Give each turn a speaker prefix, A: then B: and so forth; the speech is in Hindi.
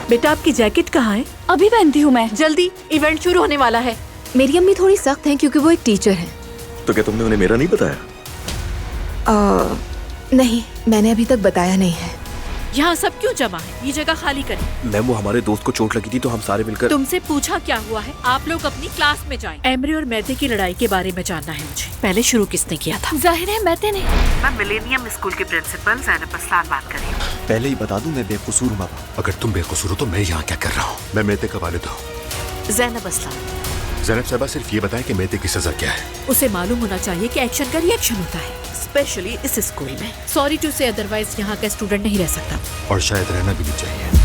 A: बेटा आपकी जैकेट कहाँ है?
B: अभी पहनती हूँ मैं।
A: जल्दी, इवेंट शुरू होने वाला है।
B: मेरी अम्मी थोड़ी सख्त हैं क्योंकि वो एक टीचर हैं।
C: तो क्या तुमने उन्हें मेरा नहीं बताया?
B: नहीं, मैंने अभी तक बताया नहीं है।
A: यहाँ सब क्यों जमा है? ये जगह खाली करें।
C: मैम, वो हमारे दोस्त को चोट लगी थी तो हम सारे मिलकर।
A: तुमसे पूछा क्या हुआ है? आप लोग अपनी क्लास में जाएं। एमरे और मैदे की लड़ाई के बारे में जानना है मुझे। पहले शुरू किसने किया था?
B: जाहिर है मैदे ने।
A: मैं मिलेनियम स्कूल की प्रिंसिपल ज़ैनब अस्लान बात कर रही हूँ।
D: पहले ही बता दूं, मैं बेकसूर हूँ बाबा।
E: अगर तुम बेकसूर हो तो मैं यहाँ क्या कर रहा हूँ? मैं मेते का वालिद हूँ।
A: ज़ैनब अस्लान।
E: ज़ैनब साहबा सिर्फ ये बताएं कि मेते की सजा क्या है।
A: उसे मालूम होना चाहिए कि एक्शन का रिएक्शन होता है, स्पेशली इस स्कूल में। सॉरी टू से, अदरवाइज यहाँ का स्टूडेंट नहीं रह सकता।
E: और शायद रहना भी नहीं चाहिए।